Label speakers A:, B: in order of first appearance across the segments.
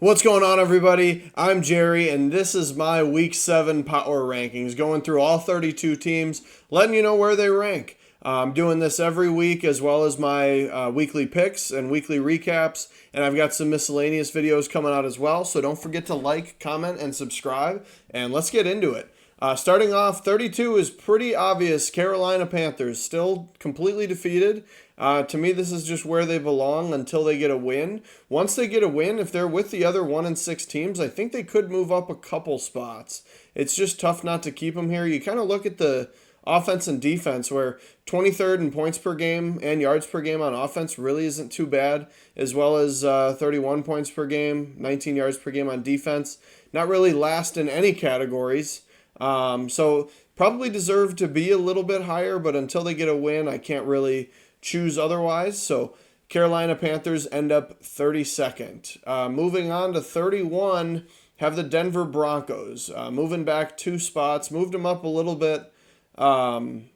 A: What's going on, everybody? I'm Jerry, and this is my Week 7 Power Rankings, going through all 32 teams, letting you know where they rank. I'm doing this every week, as well as my weekly picks and weekly recaps, and I've got some miscellaneous videos coming out as well, so don't forget to like, comment, and subscribe, and let's get into it. Starting off, 32 is pretty obvious. Carolina Panthers still completely defeated. To me, this is just where they belong until they get a win. Once they get a win, if they're with the other 1-6 teams, I think they could move up a couple spots. It's just tough not to keep them here. You kind of look at the offense and defense, where 23rd in points per game and yards per game on offense really isn't too bad, as well as 31 points per game, 19 yards per game on defense. Not really last in any categories. So probably deserve to be a little bit higher, but until they get a win, I can't really choose otherwise. So Carolina Panthers end up 32nd. Moving on to 31, have the Denver Broncos. Moving back 2 spots, moved them up a little bit from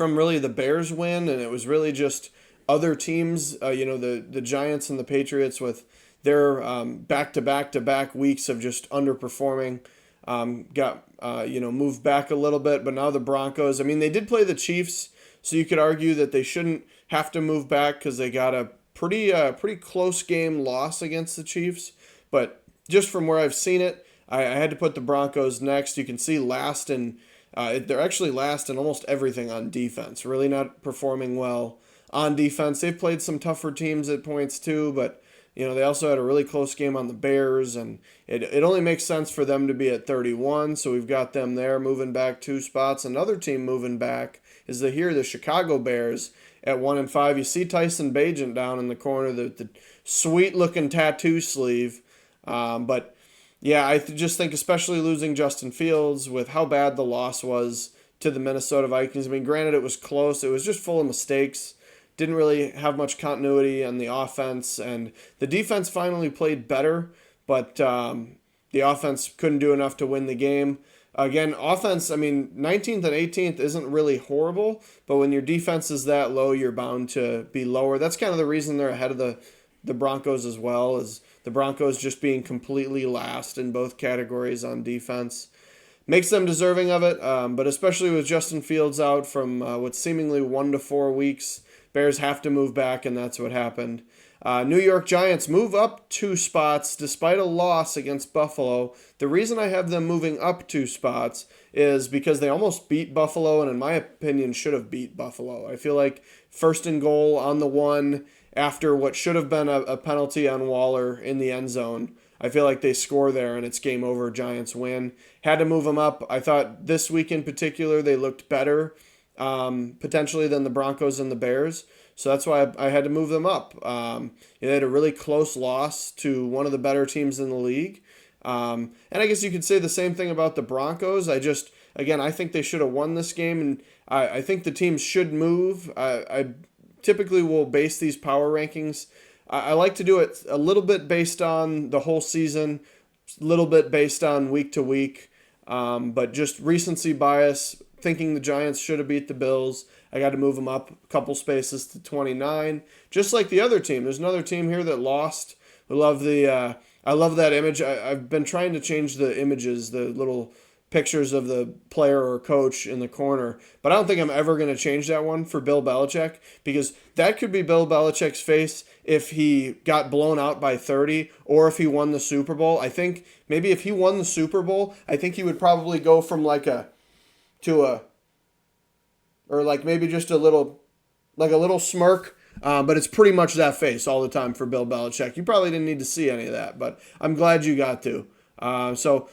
A: really the Bears win, and it was really just other teams, the Giants and the Patriots with their back-to-back-to-back weeks of just underperforming. Got moved back a little bit, but now the Broncos. I mean, they did play the Chiefs, so you could argue that they shouldn't have to move back because they got a pretty close game loss against the Chiefs. But just from where I've seen it, I had to put the Broncos next. You can see last in they're actually last in almost everything on defense. Really not performing well on defense. They've played some tougher teams at points too, but they also had a really close game on the Bears, and it only makes sense for them to be at 31, so we've got them there moving back 2 spots. Another team moving back is the Chicago Bears at 1-5. You see Tyson Bagent down in the corner, the sweet-looking tattoo sleeve. But, yeah, I just think especially losing Justin Fields with how bad the loss was to the Minnesota Vikings. I mean, granted, it was close. It was just full of mistakes. Didn't really have much continuity on the offense, and the defense finally played better, but the offense couldn't do enough to win the game. Again, offense, I mean, 19th and 18th isn't really horrible, but when your defense is that low, you're bound to be lower. That's kind of the reason they're ahead of the Broncos as well, is the Broncos just being completely last in both categories on defense. Makes them deserving of it, but especially with Justin Fields out from what's seemingly 1 to 4 weeks, Bears have to move back, and that's what happened. New York Giants move up 2 spots despite a loss against Buffalo. The reason I have them moving up 2 spots is because they almost beat Buffalo, and in my opinion should have beat Buffalo. I feel like 1st and goal on the 1 after what should have been a penalty on Waller in the end zone. I feel like they score there, and it's game over. Giants win. Had to move them up. I thought this week in particular they looked better potentially than the Broncos and the Bears. So that's why I had to move them up. They had a really close loss to one of the better teams in the league. And I guess you could say the same thing about the Broncos. I think they should have won this game, and I think the teams should move. I typically will base these power rankings. I like to do it a little bit based on the whole season, a little bit based on week to week, but just recency bias, thinking the Giants should have beat the Bills. I got to move them up a couple spaces to 29, just like the other team. There's another team here that lost. I love that image. I've been trying to change the images, the little pictures of the player or coach in the corner, but I don't think I'm ever going to change that one for Bill Belichick, because that could be Bill Belichick's face if he got blown out by 30 or if he won the Super Bowl. I think maybe if he won the Super Bowl, I think he would probably go from maybe just a little smirk, but it's pretty much that face all the time for Bill Belichick. You probably didn't need to see any of that, but I'm glad you got to. So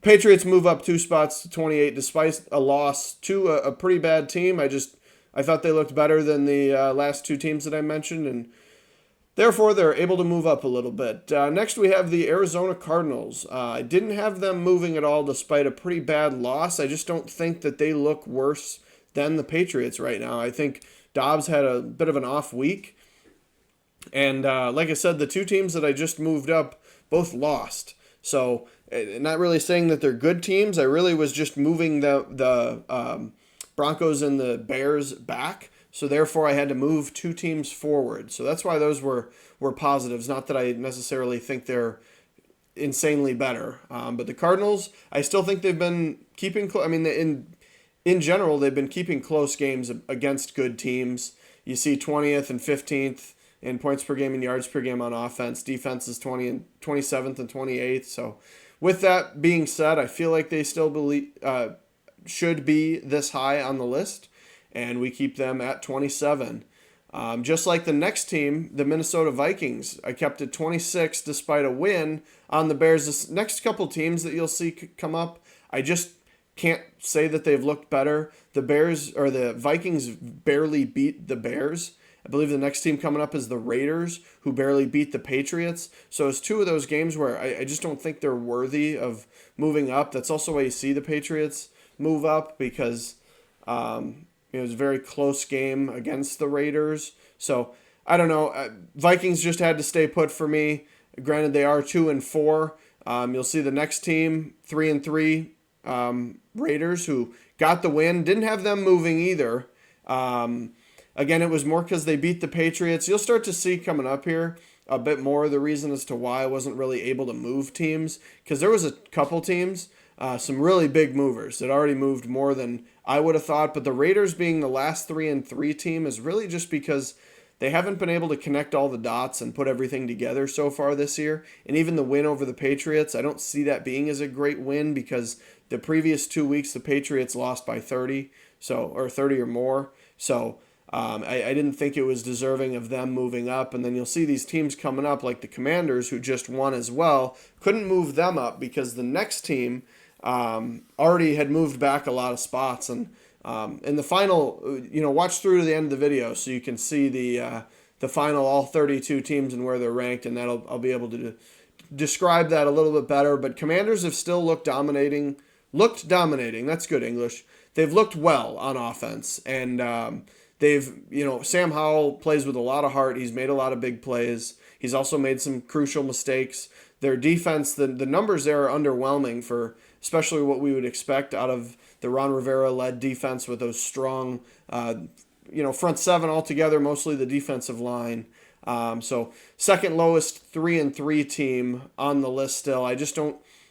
A: Patriots move up 2 spots to 28 despite a loss to a pretty bad team. I thought they looked better than the last 2 teams that I mentioned, and therefore they're able to move up a little bit. Next we have the Arizona Cardinals. I didn't have them moving at all despite a pretty bad loss. I just don't think that they look worse than the Patriots right now. I think Dobbs had a bit of an off week. And like I said, the 2 teams that I just moved up both lost. So not really saying that they're good teams. I really was just moving the Broncos and the Bears back. So therefore I had to move 2 teams forward. So that's why those were positives. Not that I necessarily think they're insanely better. But the Cardinals, I still think they've been keeping close. I mean, in general, they've been keeping close games against good teams. You see 20th and 15th in points per game and yards per game on offense. Defense is 27th and 28th. So with that being said, I feel like they still should be this high on the list, and we keep them at 27. Just like the next team, the Minnesota Vikings, I kept it 26 despite a win on the Bears. This next couple teams that you'll see come up, I just can't say that they've looked better. The Vikings barely beat the Bears. I believe the next team coming up is the Raiders, who barely beat the Patriots. So it's two of those games where I just don't think they're worthy of moving up. That's also why you see the Patriots move up, because it was a very close game against the Raiders. So I don't know. Vikings just had to stay put for me. Granted, they are 2-4. You'll see the next team 3-3. Raiders, who got the win, didn't have them moving either. Again, it was more because they beat the Patriots. You'll start to see coming up here a bit more of the reason as to why I wasn't really able to move teams, because there was a couple teams, some really big movers that already moved more than I would have thought. But the Raiders being the last 3-3 team is really just because they haven't been able to connect all the dots and put everything together so far this year. And even the win over the Patriots, I don't see that being as a great win, because the previous 2 weeks the Patriots lost by 30, or 30 or more. So I didn't think it was deserving of them moving up. And then you'll see these teams coming up like the Commanders, who just won as well. Couldn't move them up because the next team already had moved back a lot of spots. And in the final, watch through to the end of the video so you can see the final all 32 teams and where they're ranked, and I'll be able to describe that a little bit better. But Commanders have still looked dominating. That's good English. They've looked well on offense, and Sam Howell plays with a lot of heart. He's made a lot of big plays. He's also made some crucial mistakes. Their defense, the numbers there are underwhelming for especially what we would expect out of the Ron Rivera-led defense with those strong, front seven altogether, mostly the defensive line. So second lowest 3-3 team on the list still.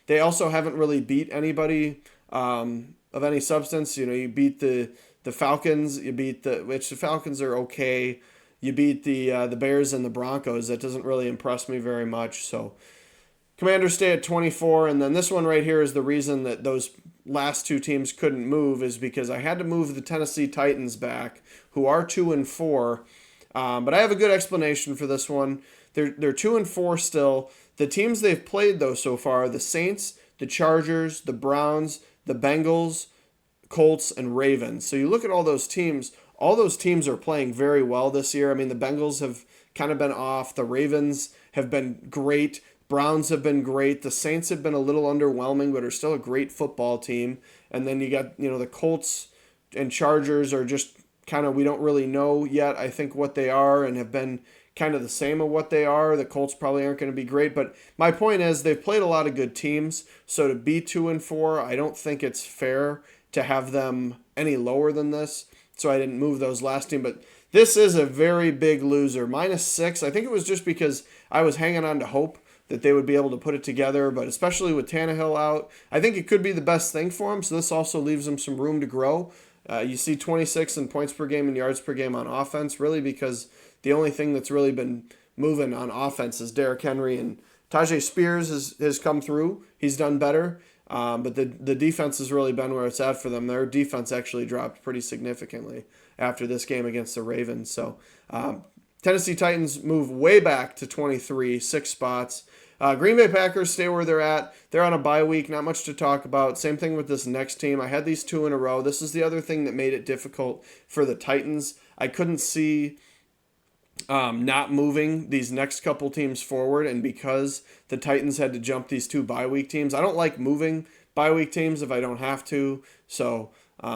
A: They also haven't really beat anybody of any substance. You beat the Falcons, which the Falcons are okay. You beat the Bears and the Broncos. That doesn't really impress me very much. So Commanders stay at 24, and then this one right here is the reason that those last two teams couldn't move, is because I had to move the Tennessee Titans back, who are 2-4. But I have a good explanation for this one. They're 2-4 still. The teams they've played though so far are the Saints, the Chargers, the Browns, the Bengals, Colts, and Ravens. So you look at all those teams are playing very well this year. I mean, the Bengals have kind of been off. The Ravens have been great. Browns have been great. The Saints have been a little underwhelming, but are still a great football team. And then you got, the Colts and Chargers are just kind of, we don't really know yet, I think, what they are, and have been kind of the same of what they are. The Colts probably aren't going to be great, but my point is they've played a lot of good teams. So to be 2-4, I don't think it's fair to have them any lower than this. So I didn't move those last team, but this is a very big loser. -6. I think it was just because I was hanging on to hope that they would be able to put it together, but especially with Tannehill out, I think it could be the best thing for them. So this also leaves them some room to grow. You see 26 in points per game and yards per game on offense, really because the only thing that's really been moving on offense is Derrick Henry, and Tajay Spears has come through. He's done better, but the defense has really been where it's at for them. Their defense actually dropped pretty significantly after this game against the Ravens. So Tennessee Titans move way back to 23, 6 spots. Green Bay Packers stay where they're at. They're on a bye week, not much to talk about. Same thing with this next team. I had these 2 in a row. This is the other thing that made it difficult for the Titans. I couldn't see not moving these next couple teams forward, and because the Titans had to jump these 2 bye week teams, I don't like moving bye week teams if I don't have to. So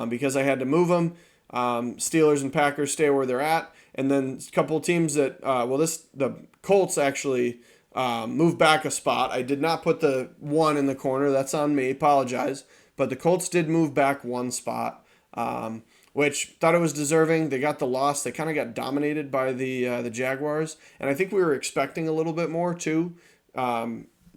A: because I had to move them, Steelers and Packers stay where they're at, and then a couple teams that the Colts actually moved back a spot. I did not put the 1 in the corner. That's on me. Apologize. But the Colts did move back 1 spot, which thought it was deserving. They got the loss. They kind of got dominated by the Jaguars, and I think we were expecting a little bit more too.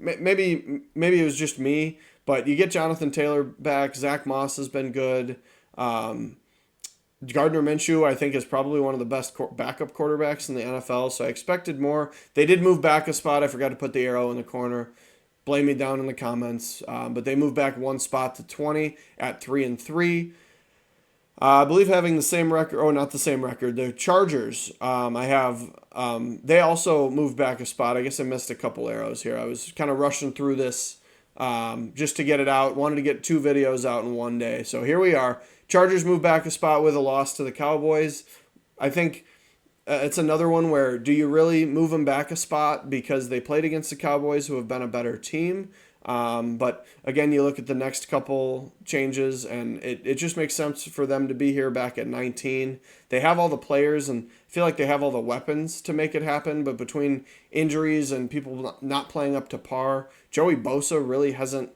A: maybe it was just me, but you get Jonathan Taylor back. Zach Moss has been good. Gardner Minshew, I think, is probably one of the best backup quarterbacks in the NFL, so I expected more. They did move back a spot. I forgot to put the arrow in the corner. Blame me down in the comments. But they moved back one spot to 20 at 3-3. I believe having the same record. Oh, not the same record. The Chargers. I have. They also moved back a spot. I guess I missed a couple arrows here. I was kind of rushing through this just to get it out. Wanted to get 2 videos out in one day. So here we are. Chargers moved back a spot with a loss to the Cowboys. I think it's another one where do you really move them back a spot because they played against the Cowboys, who have been a better team? But again, you look at the next couple changes, and it just makes sense for them to be here back at 19. They have all the players, and I feel like they have all the weapons to make it happen. But between injuries and people not playing up to par, Joey Bosa really hasn't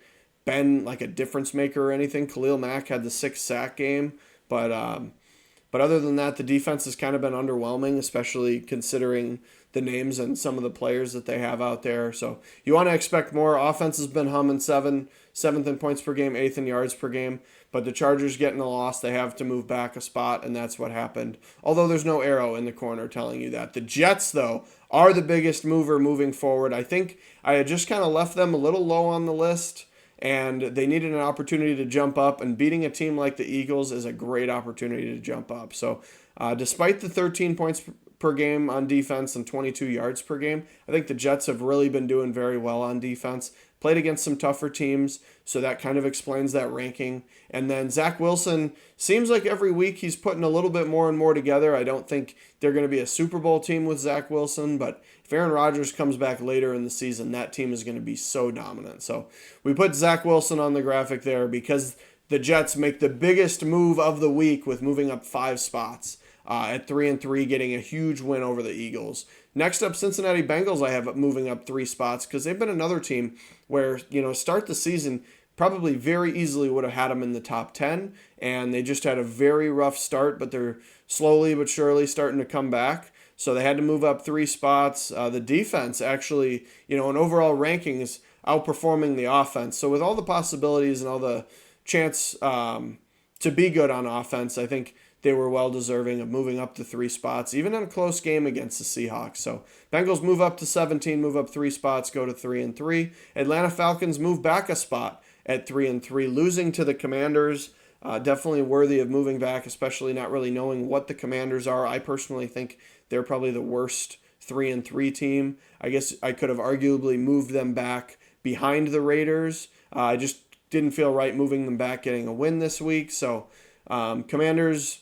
A: been like a difference maker or anything. Khalil Mack had the 6-sack game, but other than that, the defense has kind of been underwhelming, especially considering the names and some of the players that they have out there. So you want to expect more. Offense has been humming, seventh in points per game, 8th in yards per game. But the Chargers getting a loss, they have to move back a spot, and that's what happened. Although there's no arrow in the corner telling you that. The Jets, though, are the biggest mover moving forward. I think I had just kind of left them a little low on the list, and they needed an opportunity to jump up, and beating a team like the Eagles is a great opportunity to jump up. So despite the 13 points per game on defense and 22 yards per game, I think the Jets have really been doing very well on defense. Played against some tougher teams, so that kind of explains that ranking. And then Zach Wilson, seems like every week he's putting a little bit more and more together. I don't think they're going to be a Super Bowl team with Zach Wilson, but if Aaron Rodgers comes back later in the season, that team is going to be so dominant. So we put Zach Wilson on the graphic there because the Jets make the biggest move of the week with moving up 5 spots at 3-3, getting a huge win over the Eagles. Next up, Cincinnati Bengals I have moving up 3 spots because they've been another team where, start the season, probably very easily would have had them in the top 10, and they just had a very rough start, but they're slowly but surely starting to come back. So they had to move up 3 spots. The defense actually, in overall ranking is outperforming the offense. So with all the possibilities and all the chance to be good on offense, I think they were well deserving of moving up to 3 spots, even in a close game against the Seahawks. So Bengals move up to 17, move up 3 spots, go to 3-3. Atlanta Falcons move back a spot at 3-3, losing to the Commanders. Definitely worthy of moving back, especially not really knowing what the Commanders are. I personally think they're probably the worst 3-3 team. I guess I could have arguably moved them back behind the Raiders. I just didn't feel right moving them back, getting a win this week. So Commanders,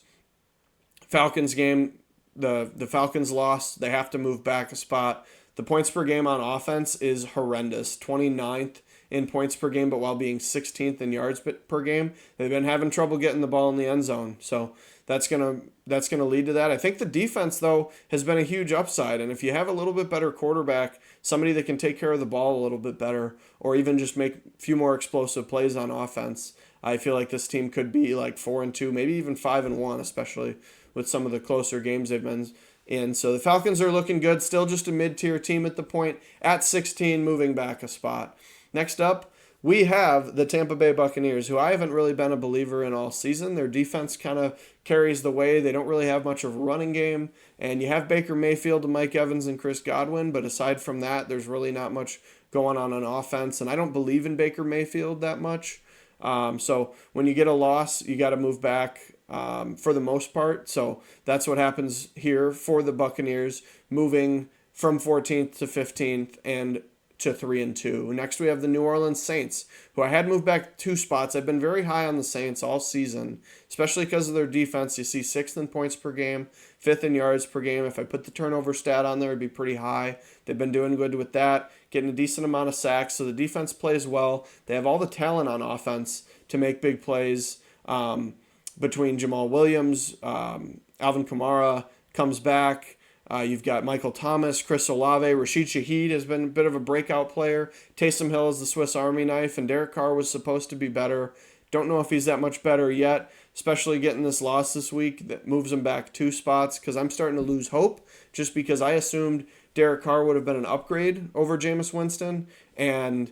A: Falcons game, the Falcons lost. They have to move back a spot. The points per game on offense is horrendous. 29th in points per game, but while being 16th in yards per game, they've been having trouble getting the ball in the end zone. So that's gonna lead to that. I think the defense, though, has been a huge upside. And if you have a little bit better quarterback, somebody that can take care of the ball a little bit better, or even just make a few more explosive plays on offense, I feel like this team could be like 4-2, maybe even 5-1, especially with some of the closer games they've been in. So the Falcons are looking good. Still just a mid-tier team at the point, at 16, moving back a spot. Next up, we have the Tampa Bay Buccaneers, who I haven't really been a believer in all season. Their defense kind of carries the way. They don't really have much of a running game. And you have Baker Mayfield and Mike Evans and Chris Godwin, but aside from that, there's really not much going on offense. And I don't believe in Baker Mayfield that much. So when you get a loss, you got to move back for the most part. So that's what happens here for the Buccaneers, moving from 14th to 15th and to 3-2. Next, we have the New Orleans Saints, who I had moved back 2 spots. I've been very high on the Saints all season, especially because of their defense. You see 6th in points per game, 5th in yards per game. If I put the turnover stat on there, it'd be pretty high. They've been doing good with that, getting a decent amount of sacks, so the defense plays well. They have all the talent on offense to make big plays between Jamal Williams, Alvin Kamara comes back. You've got Michael Thomas, Chris Olave, Rashid Shaheed has been a bit of a breakout player. Taysom Hill is the Swiss Army knife, and Derek Carr was supposed to be better. Don't know if he's that much better yet, especially getting this loss this week that moves him back 2 spots, because I'm starting to lose hope just because I assumed Derek Carr would have been an upgrade over Jameis Winston, And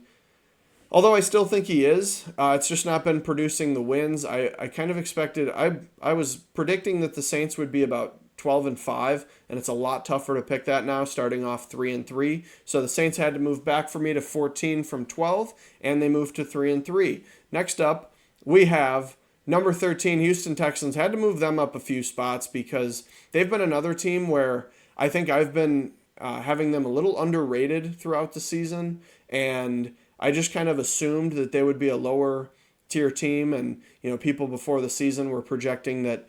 A: although I still think he is, it's just not been producing the wins. I kind of expected. I was predicting that the Saints would be about 12-5, and it's a lot tougher to pick that now, starting off 3-3. So the Saints had to move back for me to 14 from 12, and they moved to 3-3. Next up, we have number 13 Houston Texans. Had to move them up a few spots because they've been another team where I think I've been having them a little underrated throughout the season, and I just kind of assumed that they would be a lower tier team, and people before the season were projecting that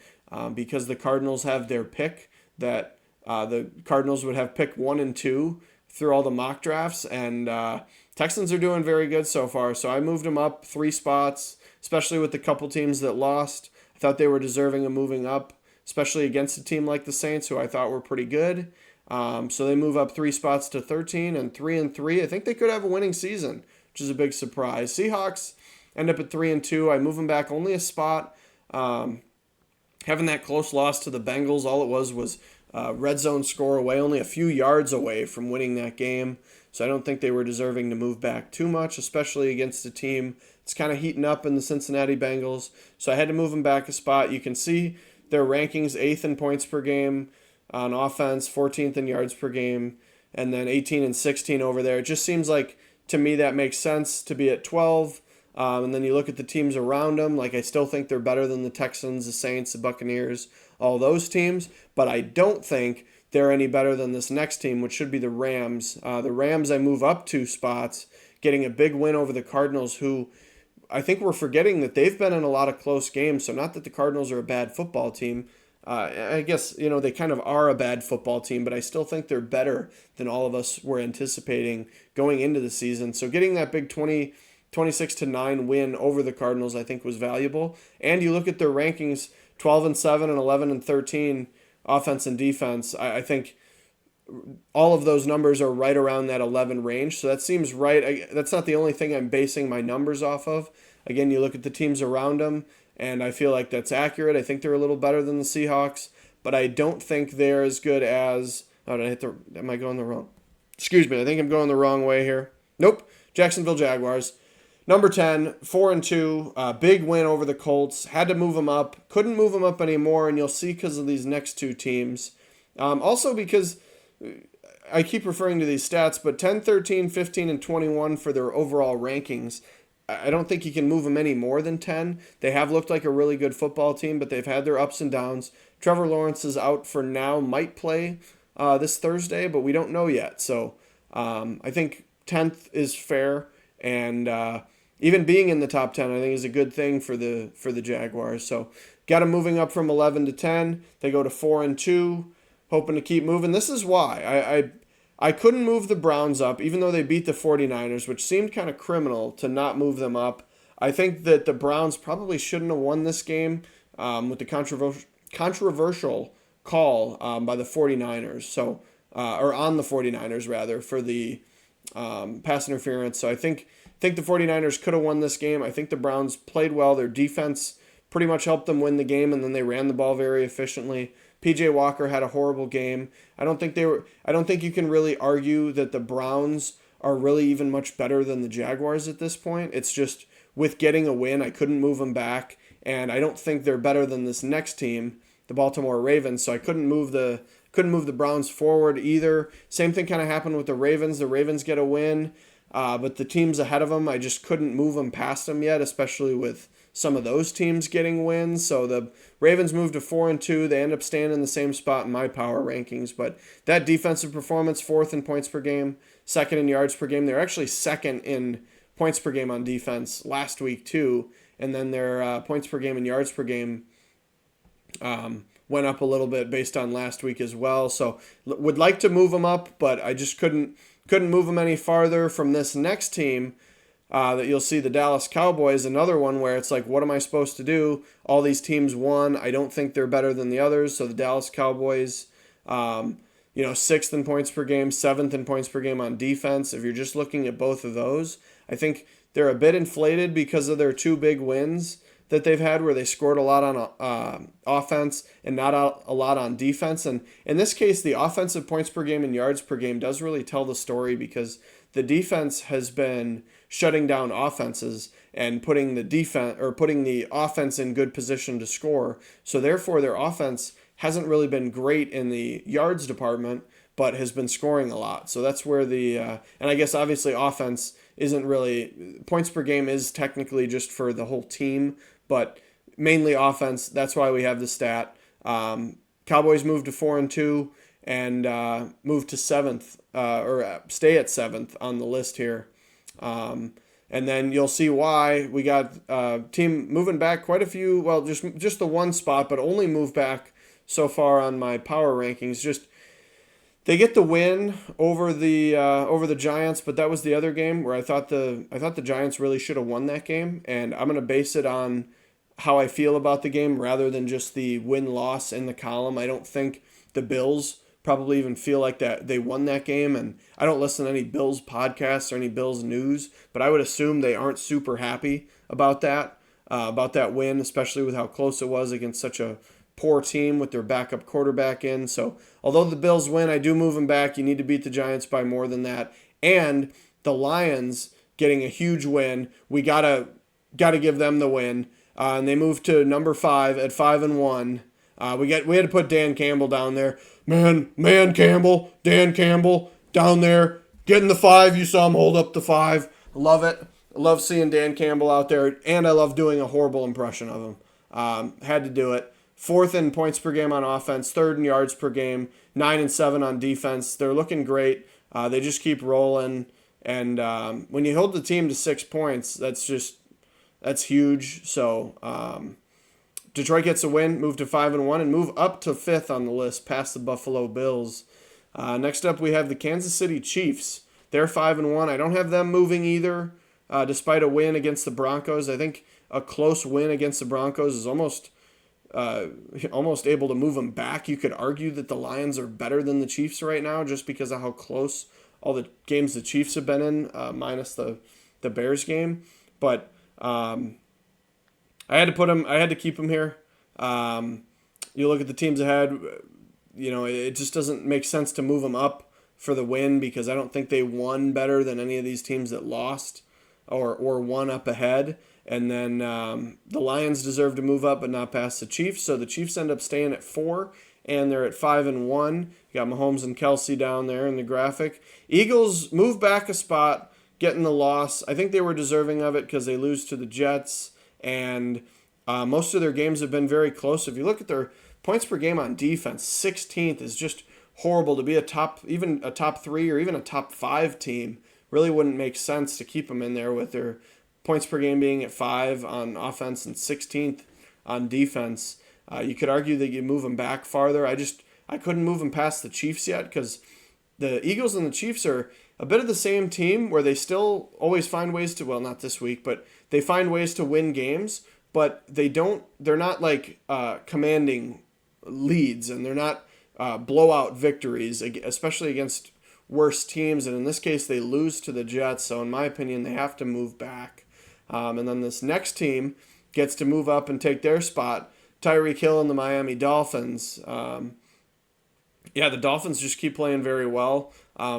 A: because the Cardinals have their pick, that the Cardinals would have pick 1 and 2 through all the mock drafts, and Texans are doing very good so far. So I moved them up 3 spots, especially with the couple teams that lost. I thought they were deserving of moving up, especially against a team like the Saints, who I thought were pretty good. So they move up 3 spots to 13 and 3-3. I think they could have a winning season, which is a big surprise. Seahawks end up at 3-2. I move them back only a spot. Having that close loss to the Bengals, all it was red zone score away, only a few yards away from winning that game. So I don't think they were deserving to move back too much, especially against a team that's kind of heating up in the Cincinnati Bengals. So I had to move them back a spot. You can see their rankings: 8th in points per game on offense, 14th in yards per game, and then 18 and 16 over there. It just seems like, to me, that makes sense to be at 12. And then you look at the teams around them. Like, I still think they're better than the Texans, the Saints, the Buccaneers, all those teams. But I don't think they're any better than this next team, which should be the Rams. The Rams, I move up 2 spots, getting a big win over the Cardinals, who I think we're forgetting that they've been in a lot of close games. So not that the Cardinals are a bad football team. I guess, they kind of are a bad football team, but I still think they're better than all of us were anticipating going into the season. So getting that big 26-9 win over the Cardinals, I think, was valuable. And you look at their rankings, 12-7 and 11-13 offense and defense. I think all of those numbers are right around that 11 range. So that seems right. That's not the only thing I'm basing my numbers off of. Again, you look at the teams around them, and I feel like that's accurate. I think they're a little better than the Seahawks, but I don't think they're as good as... Oh, am I going the wrong... Excuse me, I think I'm going the wrong way here. Nope, Jacksonville Jaguars. Number 10, 4-2, big win over the Colts. Had to move them up. Couldn't move them up anymore, and you'll see because of these next 2 teams. Also because I keep referring to these stats, but 10, 13, 15, and 21 for their overall rankings. I don't think you can move them any more than 10. They have looked like a really good football team, but they've had their ups and downs. Trevor Lawrence is out for now, might play this Thursday, but we don't know yet. So I think 10th is fair, and even being in the top 10, I think, is a good thing for the Jaguars. So got them moving up from 11 to 10. They go to 4-2, hoping to keep moving. This is why I couldn't move the Browns up, even though they beat the 49ers, which seemed kind of criminal to not move them up. I think that the Browns probably shouldn't have won this game with the controversial call by the 49ers. So or on the 49ers, rather, for the pass interference. So I think the 49ers could have won this game. I think the Browns played well. Their defense pretty much helped them win the game, and then they ran the ball very efficiently. P.J. Walker had a horrible game. I don't think you can really argue that the Browns are really even much better than the Jaguars at this point. It's just, with getting a win, I couldn't move them back, and I don't think they're better than this next team, the Baltimore Ravens. So I couldn't move the Browns forward either. Same thing kind of happened with the Ravens. The Ravens get a win, but the teams ahead of them, I just couldn't move them past them yet, especially with some of those teams getting wins. So the Ravens moved to 4-2. They end up staying in the same spot in my power rankings. But that defensive performance, 4th in points per game, 2nd in yards per game. They're actually 2nd in points per game on defense last week too. And then their points per game and yards per game went up a little bit based on last week as well. So would like to move them up, but I just couldn't move them any farther. From this next team that you'll see, the Dallas Cowboys, another one where it's like, what am I supposed to do? All these teams won. I don't think they're better than the others. So the Dallas Cowboys, 6th in points per game, 7th in points per game on defense. If you're just looking at both of those, I think they're a bit inflated because of their 2 big wins that they've had, where they scored a lot on offense and not a lot on defense. And in this case, the offensive points per game and yards per game does really tell the story, because the defense has been shutting down offenses and putting the offense in good position to score. So therefore, their offense hasn't really been great in the yards department, but has been scoring a lot. So that's where and I guess obviously offense isn't really, points per game is technically just for the whole team, but mainly offense. That's why we have the stat. Cowboys moved to 4-2 and move to seventh, or stay at seventh on the list here. And then you'll see why we got team moving back quite a few. Well, just the one spot, but only move back so far on my power rankings. Just they get the win over the Giants, but that was the other game where I thought the Giants really should have won that game, and I'm gonna base it on how I feel about the game rather than just the win-loss in the column. I don't think the Bills probably even feel like that they won that game, and I don't listen to any Bills podcasts or any Bills news, but I would assume they aren't super happy about that win, especially with how close it was against such a poor team with their backup quarterback in. So although the Bills win, I do move them back. You need to beat the Giants by more than that. And the Lions getting a huge win. We gotta give them the win. And they moved to number 5 at 5-1. We had to put Dan Campbell down there. Dan Campbell down there getting the 5. You saw him hold up the 5. Love it. I love seeing Dan Campbell out there, and I love doing a horrible impression of him. Had to do it. 4th in points per game on offense, 3rd in yards per game, 9 and 7 on defense. They're looking great. They just keep rolling. And when you hold the team to 6 points, that's huge. So Detroit gets a win, move to 5-1, and move up to 5th on the list, past the Buffalo Bills. Next up, we have the Kansas City Chiefs. They're 5-1. I don't have them moving either, despite a win against the Broncos. I think a close win against the Broncos is almost able to move them back. You could argue that the Lions are better than the Chiefs right now just because of how close all the games the Chiefs have been in, minus the Bears game. But I had to keep them here. You look at the teams ahead, it just doesn't make sense to move them up for the win because I don't think they won better than any of these teams that lost or won up ahead. And then the Lions deserve to move up but not past the Chiefs. So the Chiefs end up staying at 4, and they're at 5-1. You got Mahomes and Kelsey down there in the graphic. Eagles move back a spot, getting the loss. I think they were deserving of it because they lose to the Jets, and most of their games have been very close. If you look at their points per game on defense, 16th is just horrible. To be even a top 3 or even a top 5 team really wouldn't make sense to keep them in there with their points per game being at 5 on offense and 16th on defense. You could argue that you move them back farther. I couldn't move them past the Chiefs yet because the Eagles and the Chiefs are a bit of the same team where they still always find ways to, well, not this week, but they find ways to win games, but they're not like commanding leads, and they're not blowout victories, especially against worse teams. And in this case, they lose to the Jets. So in my opinion, they have to move back. And then this next team gets to move up and take their spot. Tyreek Hill and the Miami Dolphins. The Dolphins just keep playing very well.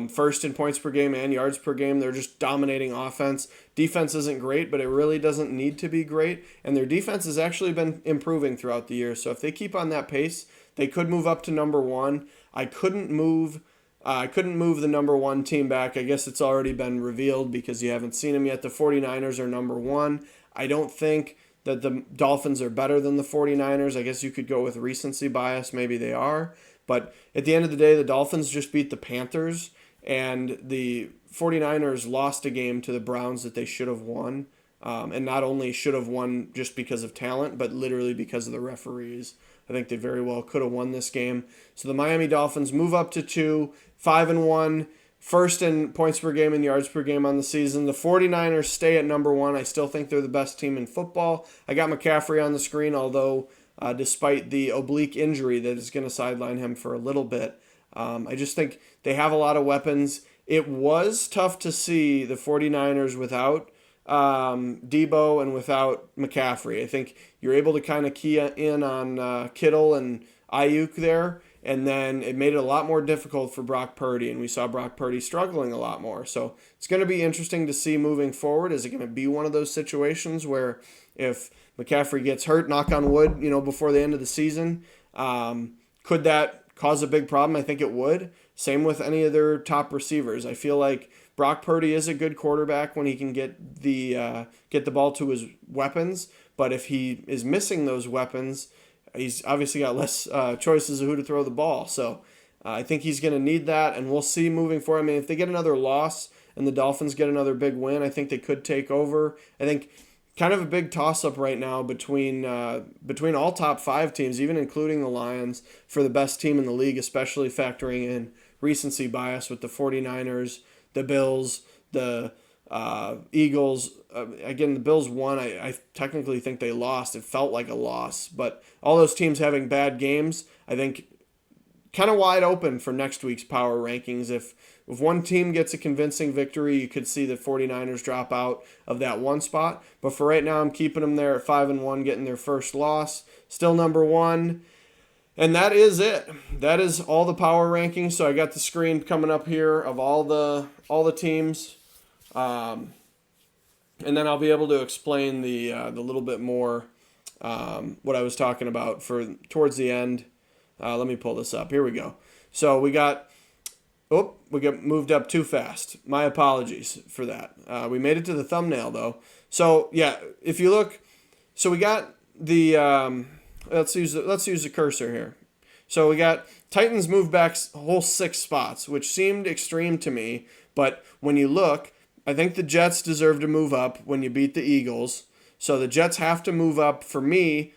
A: First in points per game and yards per game. They're just dominating offense. Defense isn't great, but it really doesn't need to be great. And their defense has actually been improving throughout the year. So if they keep on that pace, they could move up to number 1. I couldn't move the number 1 team back. I guess it's already been revealed because you haven't seen them yet. The 49ers are number 1. I don't think that the Dolphins are better than the 49ers. I guess you could go with recency bias. Maybe they are. But at the end of the day, the Dolphins just beat the Panthers, and the 49ers lost a game to the Browns that they should have won. And not only should have won just because of talent, but literally because of the referees. I think they very well could have won this game. So the Miami Dolphins move up to 2, 5-1, first in points per game and yards per game on the season. The 49ers stay at number 1. I still think they're the best team in football. I got McCaffrey on the screen, although despite the oblique injury that is going to sideline him for a little bit, I just think they have a lot of weapons. It was tough to see the 49ers without Debo and without McCaffrey. I think you're able to kind of key in on Kittle and Ayuk there, And then it made it a lot more difficult for Brock Purdy, and we saw Brock Purdy struggling a lot more. So it's going to be interesting to see moving forward. Is it going to be one of those situations where if McCaffrey gets hurt, knock on wood, before the end of the season, could that cause a big problem? I think it would. Same with any of their top receivers. I feel like Brock Purdy is a good quarterback when he can get the ball to his weapons, but if he is missing those weapons, he's obviously got less choices of who to throw the ball. So I think he's going to need that, and we'll see moving forward. I mean, if they get another loss and the Dolphins get another big win, I think they could take over. I think kind of a big toss-up right now between all top 5 teams, even including the Lions, for the best team in the league, especially factoring in recency bias with the 49ers, the Bills, the Eagles. Again, the Bills won. I technically think they lost. It felt like a loss. But all those teams having bad games, I think kind of wide open for next week's power rankings. If one team gets a convincing victory, you could see the 49ers drop out of that one spot. But for right now, I'm keeping them there at 5-1, getting their first loss. Still number 1. And that is it. That is all the power rankings. So I got the screen coming up here of all the teams. And then I'll be able to explain the little bit more what I was talking about for towards the end. Let me pull this up. Here we go. So we got moved up too fast. My apologies for that. We made it to the thumbnail though. So yeah, if you look, so we got the let's use the cursor here. So we got Titans moved back a whole 6 spots, which seemed extreme to me. But when you look, I think the Jets deserve to move up when you beat the Eagles. So the Jets have to move up. For me,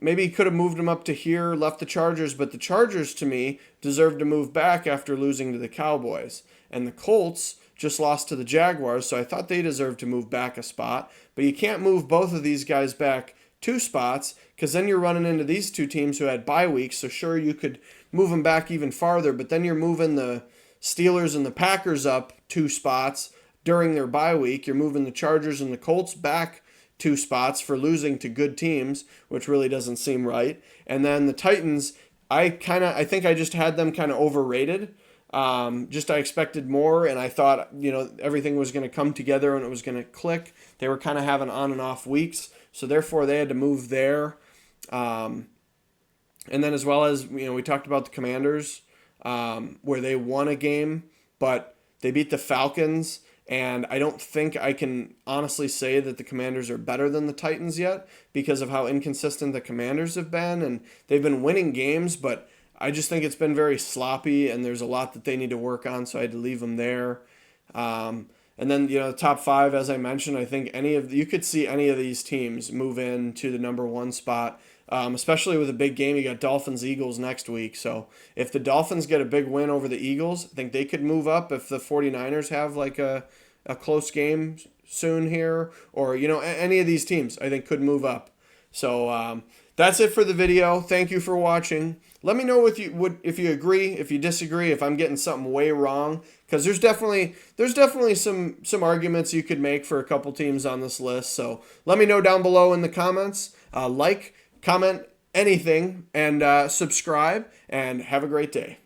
A: maybe he could have moved them up to here, left the Chargers, but the Chargers, to me, deserve to move back after losing to the Cowboys. And the Colts just lost to the Jaguars, so I thought they deserved to move back a spot. But you can't move both of these guys back 2 spots, because then you're running into these 2 teams who had bye weeks. So sure, you could move them back even farther, but then you're moving the Steelers and the Packers up 2 spots during their bye week. You're moving the Chargers and the Colts back 2 spots for losing to good teams, which really doesn't seem right. And then the Titans, I think I just had them kind of overrated. I expected more, and I thought, everything was going to come together and it was going to click. They were kind of having on and off weeks, so therefore they had to move there. And then as well as, we talked about the Commanders, where they won a game, but they beat the Falcons. And I don't think I can honestly say that the Commanders are better than the Titans yet because of how inconsistent the Commanders have been. And they've been winning games, but I just think it's been very sloppy, and there's a lot that they need to work on, so I had to leave them there. And then, the top 5, as I mentioned, I think you could see any of these teams move into the number 1 spot, especially with a big game. You got Dolphins-Eagles next week. So if the Dolphins get a big win over the Eagles, I think they could move up. If the 49ers have like a close game soon here, or, any of these teams I think could move up. So that's it for the video. Thank you for watching. Let me know if you agree, if you disagree, if I'm getting something way wrong, because there's definitely some arguments you could make for a couple teams on this list. So let me know down below in the comments. Comment, anything, and subscribe, and have a great day.